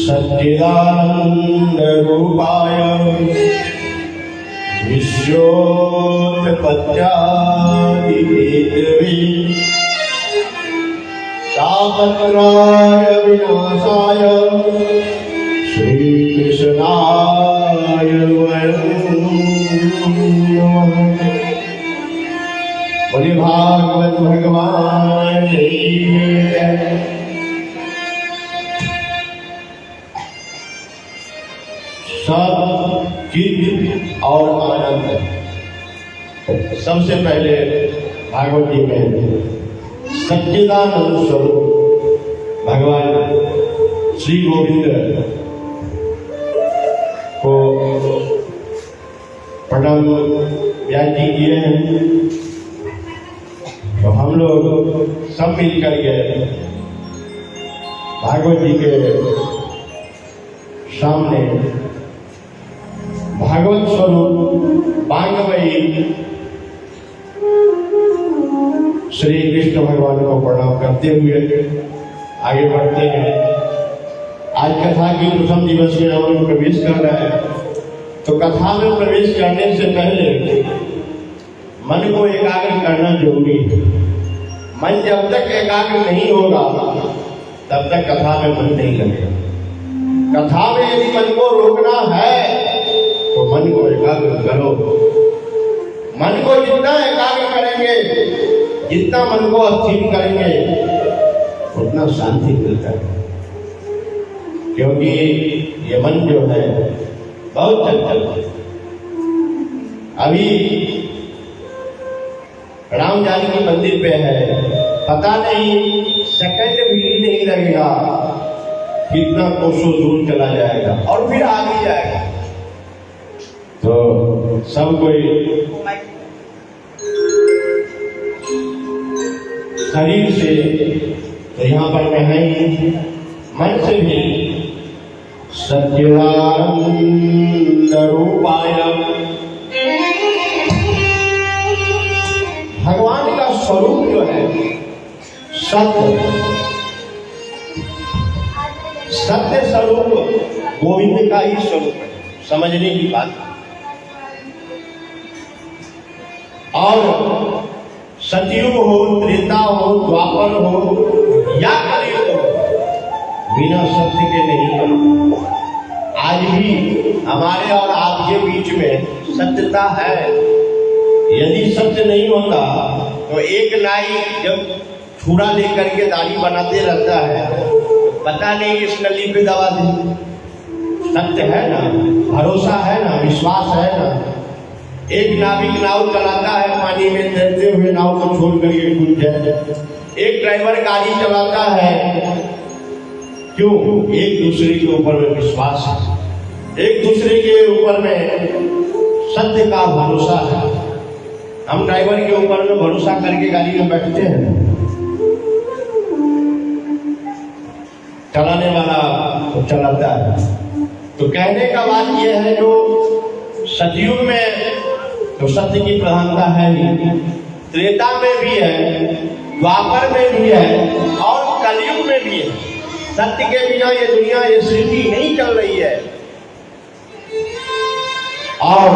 सच्चिदानंद रूपाय विश्वोत्पत्त्यादि Hathaway तापत्रय विनाशाय श्रीकृष्णाय वयं नमः। बोले भागवत भगवान की जय। सब चित्त और आनंद। सबसे पहले भागवत जी में सच्चिदानंद स्वरूप भगवान श्री गोविंद को प्रणाम व्यास जी किए हैं। तो हम लोग सब मिलकर के भागवत जी के सामने भागवत स्वरूप वांगमयी श्री कृष्ण भगवान को प्रणाम करते हुए आगे बढ़ते हैं। आज कथा की प्रथम दिवस में हम लोग प्रवेश कर रहे हैं। तो कथा में प्रवेश करने से पहले मन को एकाग्र करना जरूरी है। मन जब तक एकाग्र नहीं होगा तब तक कथा में मन नहीं लगेगा। कथा में यदि मन को रोकना है तो मन को एकाग्र करो। मन को जितना एकाग्र करेंगे, जितना मन को स्थिर करेंगे, उतना शांति मिलता है। क्योंकि ये मन जो है बहुत चंचल है। अभी राम जानकी मंदिर पे है, पता नहीं सेकंड भी नहीं लगेगा कितना कोसों दूर चला जाएगा और फिर आगे जाएगा। तो सब कोई शरीर से तो यहाँ पर मैं नहीं, मन से भी सच्चिदानंद रूपाय। भगवान का स्वरूप जो है सत्य, सत्य स्वरूप गोविंद का ही स्वरूप है। समझने की बात। और सतयुग हो, त्रेता हो, द्वापर हो या कलयुग हो, बिना सत्य के नहीं है। आज भी हमारे और आपके बीच में सत्यता है। यदि सत्य नहीं होता तो एक नाई जब छुरा लेकर के दाढ़ी बनाते रहता है, पता नहीं इस नली पे दवा दे। सत्य है ना, भरोसा है ना, विश्वास है ना। एक नाविक नाव चलाता है, पानी में तैरते हुए नाव को छोड़ करके कूद जाए। एक ड्राइवर गाड़ी चलाता है, क्यों? एक दूसरे के ऊपर में विश्वास है, एक दूसरे के ऊपर में सत्य का भरोसा है। हम ड्राइवर के ऊपर में भरोसा करके गाड़ी में बैठते हैं, चलाने वाला तो चलाता है। तो कहने का बात यह है, जो सतयुग में तो सत्य की प्रधानता है ही, त्रेता में भी है, द्वापर में भी है और कलयुग में भी है। सत्य के बिना ये दुनिया, ये सृष्टि नहीं चल रही है। और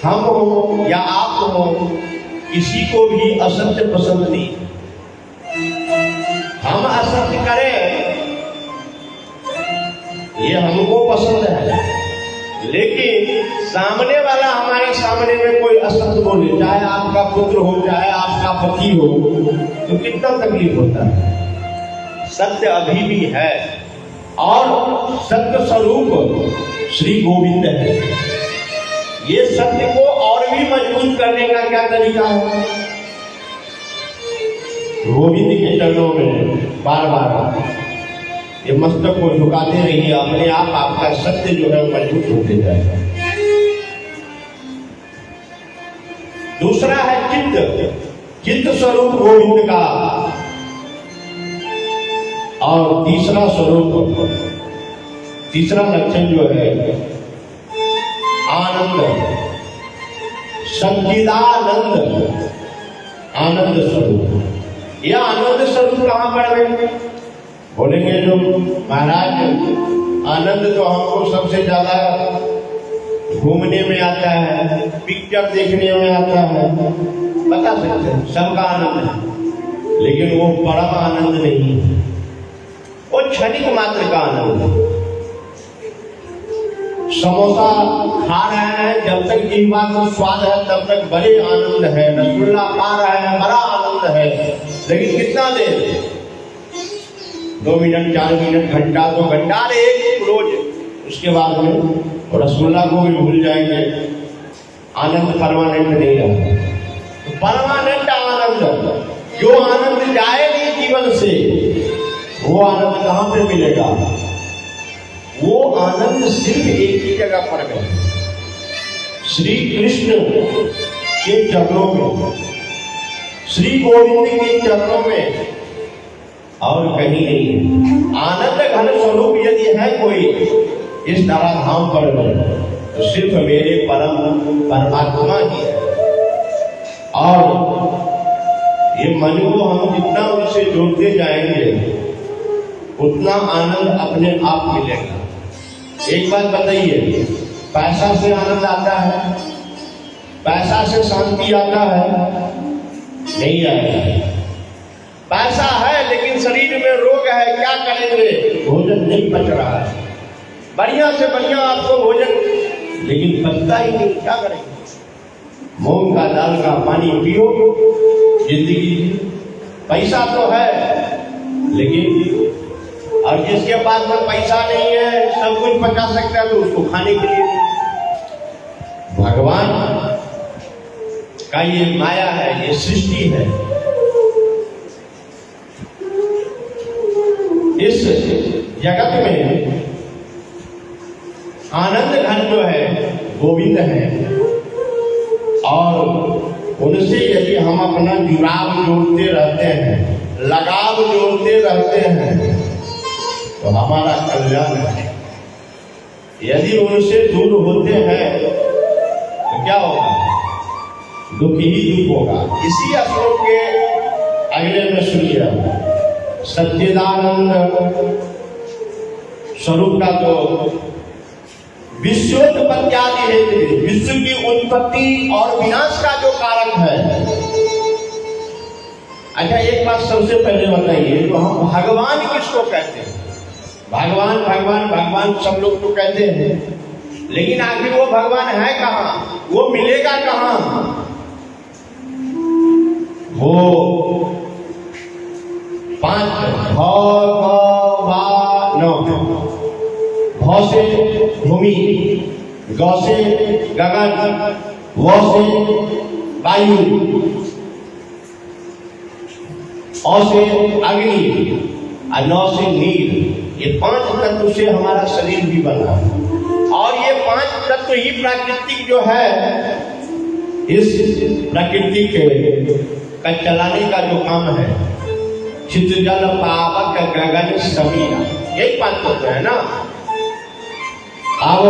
हम हो या आप हो, किसी को भी असत्य पसंद नहीं। हम असत्य करें ये हमको पसंद है, लेकिन सामने वाला हमारे सामने में कोई असत्य बोले, चाहे आपका पुत्र हो, चाहे आपका पति हो, तो कितना तकलीफ होता है। सत्य अभी भी है और सत्य स्वरूप श्री गोविंद है। ये सत्य को और भी मजबूत करने का क्या तरीका है? गोविंद के चरणों में बार बार ये मस्तक को झुकाते रहिए। अपने आप आपका सत्य जो है मजबूत होते जाएगा। दूसरा है चित्त, चित्त स्वरूप गोविंद का। और तीसरा स्वरूप, तीसरा लक्षण जो है आनंद, सच्चिदानंद, आनंद स्वरूप। यह आनंद स्वरूप कहां पर है? बोलेंगे जो महाराज आनंद तो हमको सबसे ज्यादा घूमने में आता है, पिक्चर देखने में आता है, बता सकते हैं सबका आनंद है, लेकिन वो परम आनंद नहीं है, वो क्षणिक मात्र का आनंद है। समोसा खा रहे हैं जब तक जीवा को स्वाद है तब तक बड़े आनंद है, रसगुल्ला खा रहे हैं बड़ा आनंद है, लेकिन कितना देर, 2 मिनट 4 मिनट घंटा 2 घंटा एक रोज, उसके बाद में रसगुल्ला को भी भूल जाएंगे, आनंद परमानेंट नहीं रहा। परमानेंट आनंद, जो आनंद जाए नहीं जीवन से, वो आनंद कहां पे मिलेगा? वो आनंद सिर्फ एक ही जगह पर है, श्री कृष्ण के चरणों में, श्री गोविंद के चरणों में, और कहीं नहीं है। आनंद घन स्वरूप यदि है कोई इस धराधाम पर तो सिर्फ मेरे परम परमात्मा ही है। और ये मन को हम जितना उनसे जोड़ते जाएंगे उतना आनंद अपने आप मिलेगा। एक बात बताइए, पैसा से आनंद आता है? पैसा से शांति आता है? नहीं आता। पैसा है लेकिन शरीर में रोग है, क्या करेंगे? भोजन नहीं पच रहा है, बढ़िया से बढ़िया आपको भोजन, लेकिन पचता ही नहीं, क्या करेंगे? मूंग का दाल का पानी पियो, जिंदगी। पैसा तो है लेकिन, और जिसके पास में पैसा नहीं है, सब कुछ पचा सकता है, तो उसको खाने के लिए नहीं। भगवान का ये माया है, ये सृष्टि है। इस जगत में आनंद घन जो है गोविंद है, और उनसे यदि हम अपना जुड़ाव जोड़ते रहते हैं, लगाव जोड़ते रहते हैं, तो हमारा कल्याण है। यदि उनसे दूर होते हैं तो क्या होगा? दुख ही दुख होगा। इसी श्लोक के अगले में सुनिए, सच्चिदानंद स्वरूप का तो विश्वोत्पत्ति है, विश्व की उत्पत्ति और विनाश का जो कारक है। अच्छा, एक बात सबसे पहले बताइए, तो हम भगवान किसको कहते हैं? भगवान भगवान भगवान सब लोग तो कहते हैं, लेकिन आखिर वो भगवान है कहाँ? वो मिलेगा कहाँ? वो 5 भ से भूमि, ग से गगन, व से वायु, अ से अग्नि और 9 से नीर। ये 5 तत्व से हमारा शरीर भी बना है, और ये 5 तत्व ही प्राकृतिक जो है, इस प्रकृति का चलाने का जो काम है, चित्त जल पावक गगन समीरा, यही 5 तत्व है ना। अब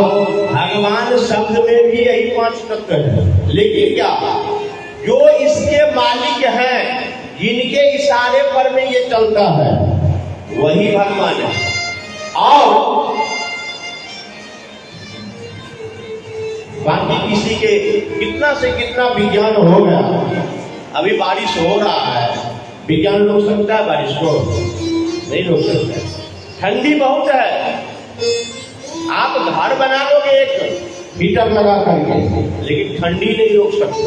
भगवान शब्द में भी यही 5 तत्व है, लेकिन क्या जो इसके मालिक हैं, जिनके इशारे पर में ये चलता है, वही भगवान है। और बाकी किसी के कितना से कितना विज्ञान हो गया, अभी बारिश हो रहा है, विज्ञान रोक सकता है बारिश को? नहीं रोक सकता। ठंडी बहुत है, आप घर बना लोगे एक हीटर लगा करके, लेकिन ठंडी नहीं रोक सकते।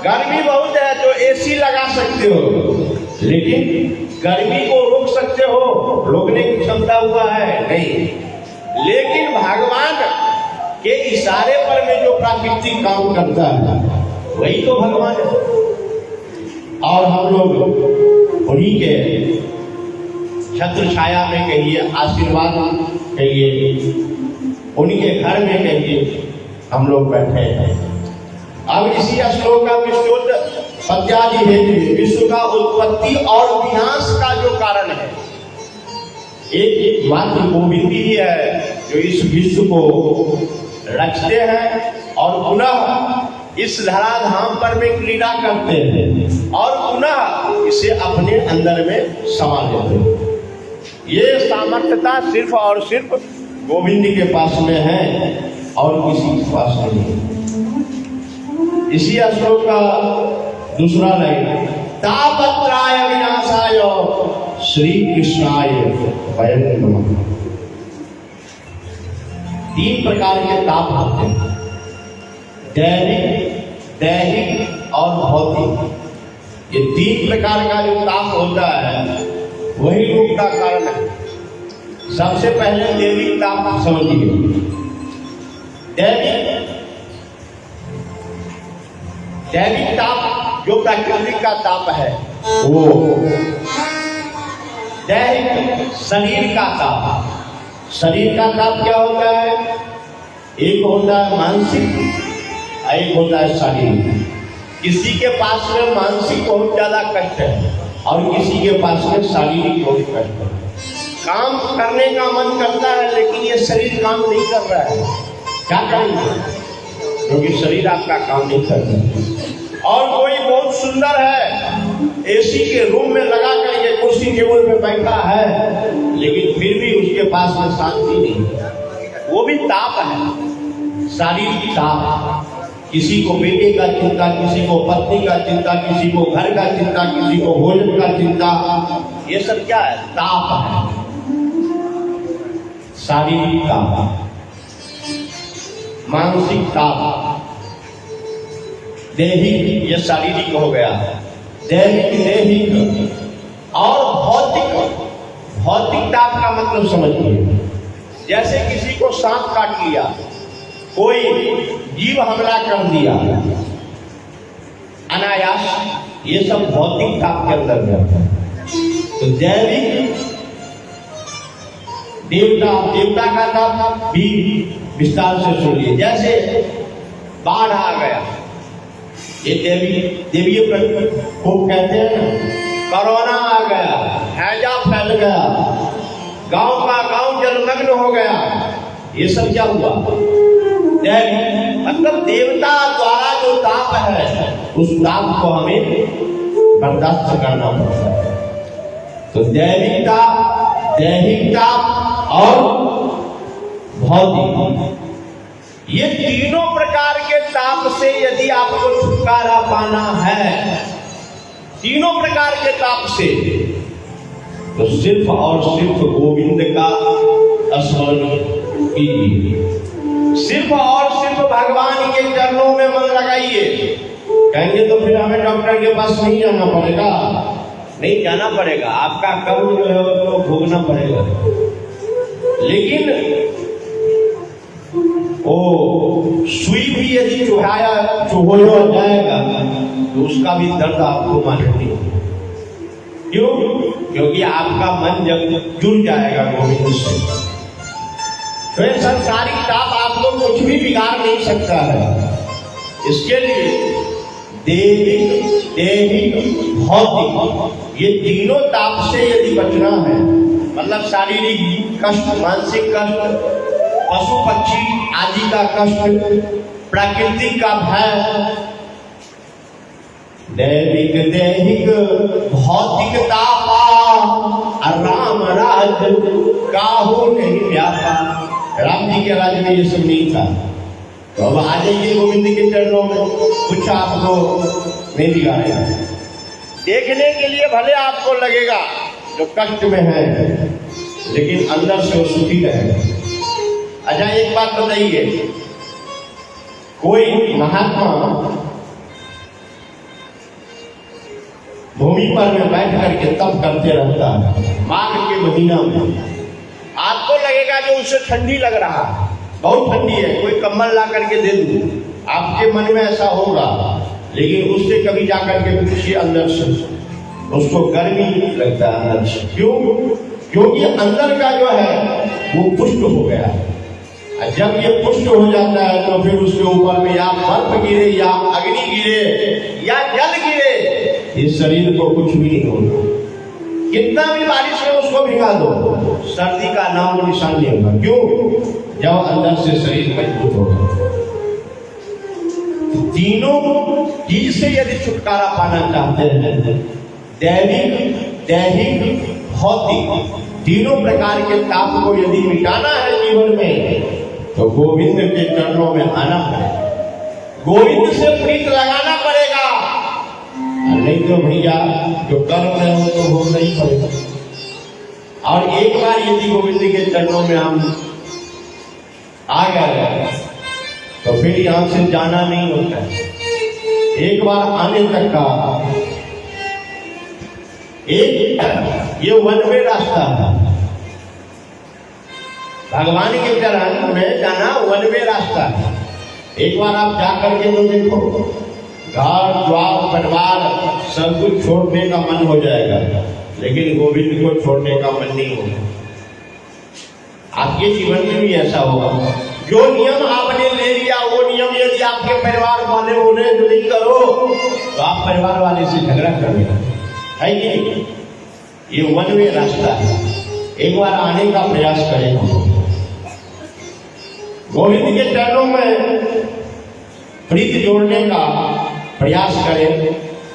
गर्मी बहुत है तो एसी लगा सकते हो, लेकिन गर्मी को रोक सकते हो? रोकने की क्षमता हुआ है? नहीं। लेकिन भगवान के इशारे पर में जो प्राकृतिक काम करता है, वही तो भगवान है। और हम लोग उन्हीं के छत्र छाया में कहिए, आशीर्वाद कहिए, उनके घर में कहिए, हम लोग बैठे हैं। अब इसी श्लोक का विश्वोत्पत्ति हेतु, विश्व का उत्पत्ति और विनाश का जो कारण है, एक मात्र गोविंद ही है जो इस विश्व को रचते हैं और पुनः इस धराधाम पर में क्रीड़ा करते हैं, और पुनः इस से अपने अंदर में समा लेते हैं। ये सामर्थ्यता सिर्फ और सिर्फ गोविंद के पास में है और किसी के पास नहीं। इसी श्लोक का दूसरा लाइन, तापत्राय विनाशाय श्री कृष्णाय वयं नमः। 3 प्रकार के ताप होते हैं, दैनिक, दैहिक और भौतिक। ये 3 प्रकार का जो ताप होता है वही रोग का कारण है। सबसे पहले दैविक ताप समझिए। दैविक ताप जो प्राकृतिक का ताप है वो, दैहिक शरीर का ताप। शरीर का ताप क्या होता है? एक होता है मानसिक, एक होता है शारीरिक। किसी के पास में मानसिक बहुत ज्यादा कष्ट है और किसी के पास में शारीरिक बहुत कष्ट है। काम करने का मन करता है लेकिन ये शरीर काम नहीं कर रहा है, क्या करेंगे? क्योंकि शरीर आपका काम नहीं कर रहा है। और कोई बहुत सुंदर है, एसी के रूम में लगा करके कुर्सी टेबल पे बैठा है लेकिन फिर भी उसके पास में शांति नहीं, वो भी ताप है, शारीरिक ताप। किसी को बेटे का चिंता, किसी को पत्नी का चिंता, किसी को घर का चिंता, किसी को भोजन का चिंता, ये सब क्या है? ताप है, शारीरिक ताप। मानसिक ताप, दैहिक, ये शारीरिक हो गया। दैहिक और भौतिक। भौतिक ताप का मतलब समझिए, जैसे किसी को सांप काट लिया, कोई जीव हमला कर दिया अनायास, ये सब भौतिक ताप के अंदर में। तो दैविक, देवता का ताप भी विस्तार से सुनिए। जैसे बाढ़ आ गया, ये देवीय प्रकोप कहते हैं ना। कोरोना आ गया, हैजा फैल गया, गांव का गांव जलमग्न हो गया, ये सब क्या हुआ? मतलब देवता द्वारा जो ताप है उस ताप को हमें बर्दाश्त करना पड़ता है। तो दैविक ताप, दैहिक ताप और भौतिक, ये तीनों प्रकार के ताप से यदि आपको छुटकारा पाना है, तीनों प्रकार के ताप से, तो सिर्फ और सिर्फ गोविंद का स्मरण कीजिए। सिर्फ और सिर्फ भगवान के चरणों में मन लगाइए। कहेंगे तो फिर हमें डॉक्टर के पास नहीं जाना पड़ेगा। नहीं जाना पड़ेगा, आपका कर्म जो है उसको भोगना पड़ेगा। लेकिन ओ सुई भी यदि चुहाया जाएगा तो उसका भी दर्द आपको मालूम नहीं। क्यों? क्योंकि आपका मन जब जुड़ जाएगा गोविंद से, तो संसारिक ताप आपको कुछ भी बिगाड़ नहीं सकता है। इसके लिए दैविक, दैहिक, भौतिक, ये तीनों ताप से यदि बचना है, मतलब शारीरिक कष्ट, मानसिक कष्ट, पशु पक्षी आदि का कष्ट, प्राकृतिक का भय, दैविक, दैहिक, भौतिक तापा राम राज काहू नहीं व्यापा। राम जी के राज्य में ये सब नहीं था। तो अब आ जाइए गोविंद के चरणों में, कुछ आपको नहीं बिगाड़ेगा। देखने के लिए भले आपको लगेगा जो कष्ट में है, लेकिन अंदर से वो सुखी रहेगा। अच्छा एक बात बताइए, कोई महात्मा भूमि पर में बैठ करके तप करते रहता है माघ के महीना में, आपको लगेगा जो उसे ठंडी लग रहा है, बहुत ठंडी है, कोई कंबल ला करके दे दूं, आपके मन में ऐसा होगा। लेकिन उससे कभी जाकर के पूछिए अंदर से, उसको गर्मी लगता है अंदर से। क्यों? क्योंकि अंदर का जो है वो पुष्ट हो गया है। जब ये पुष्ट हो जाता है तो फिर उसके ऊपर में या बर्फ गिरे या अग्नि गिरे या जल गिरे, इस शरीर को कुछ भी नहीं होगा। कितना भी बारिश में उसको भिगा दो, सर्दी का नाम और निशान नहीं होगा। क्यों? जब अंदर से शरीर मजबूत होगा। तीनों चीज से यदि छुटकारा पाना चाहते हैं, दैविक, दैहिक, भौतिक तीनों प्रकार के ताप को यदि मिटाना है जीवन में तो गोविंद के चरणों में आना पड़ेगा, गोविंद से प्रीत लगाना पड़ेगा। नहीं तो भैया जो कर्म है वो तो भोगना ही पड़ेगा। और एक बार यदि गोविंद के चरणों में हम आ गए तो फिर यहां से जाना नहीं होता है। एक बार आने तक का एक ये वन वे रास्ता है। भगवान के चरण में जाना वन वे रास्ता है। एक बार आप जाकर के तो देखो, घर द्वार परिवार सब कुछ छोड़ने का मन हो जाएगा, लेकिन गोविंद को छोड़ने का मन नहीं होगा। आपके जीवन में भी ऐसा होगा। जो नियम आपने ले लिया वो नियम यदि आपके परिवार वाले बोले जो नहीं करो तो आप परिवार वाले से झगड़ा कर लेना है कि नहीं। ये वन वे रास्ता है। एक बार आने का प्रयास करें, गोविंद के चरणों में प्रीति जोड़ने का प्रयास करें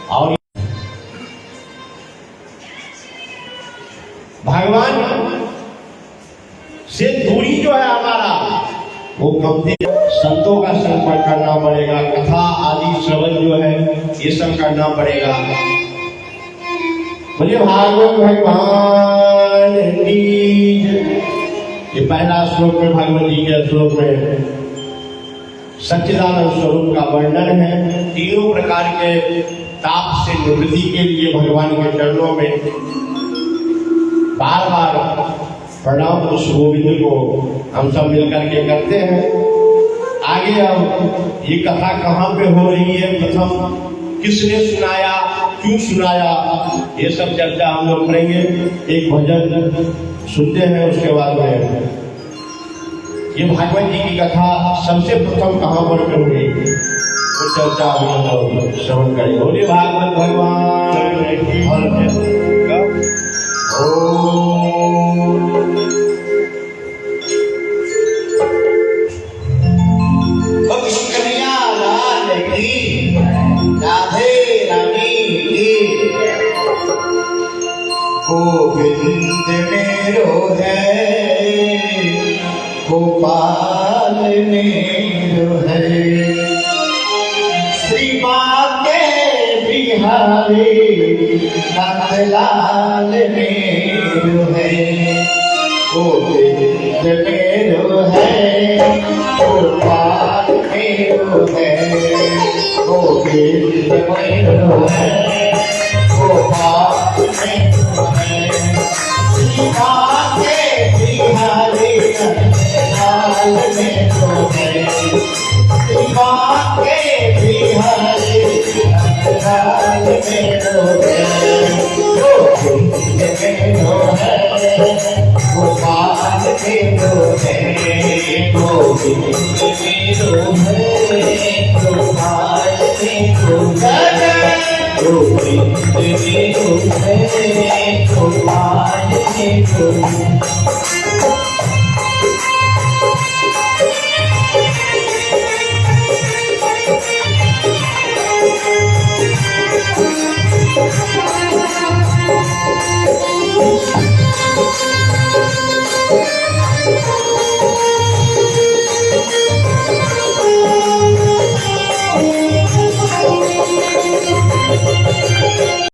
और भगवान से दूरी जो है हमारा वो कम। संतों का संपर्क करना पड़ेगा, कथा आदि श्रवण जो है ये सब करना पड़ेगा। बोले भागवत भगवान की। ये पहला श्लोक में भागवत जी के श्लोक में सच्चिदानंद स्वरूप का वर्णन है। तीनों प्रकार के ताप से निवृत्ति के लिए भगवान के चरणों में बार बार प्रणाम उस गोविंद को हम सब मिलकर के करते हैं। आगे अब ये कथा कहाँ पे हो रही है, प्रथम किसने सुनाया, क्यों सुनाया, ये सब चर्चा हम लोग करेंगे। एक भजन सुनते हैं, उसके बाद में ये भागवत जी की कथा सबसे प्रथम कहाँ पर हुई वो चर्चा हम लोग श्रवण करेंगे। बोलिए भागवत भगवान की। गोविंद मेरो है, गोपाल मेरो है, श्री माते बिहारी नंदलाल मेरो है। गोविंद मेरो है, गोपाल मेरो है, गोविंद मेरो है, गोपाल मेरो है, माते बिहारी नंदलाल मेरो है, माते बिहारी नंदलाल मेरो है। गोविंद मेरो है, गोपाल मेरो है, गोविंद मेरो है, गोपाल मेरो है, गोविंद मेरो है, गोपाल मेरो है।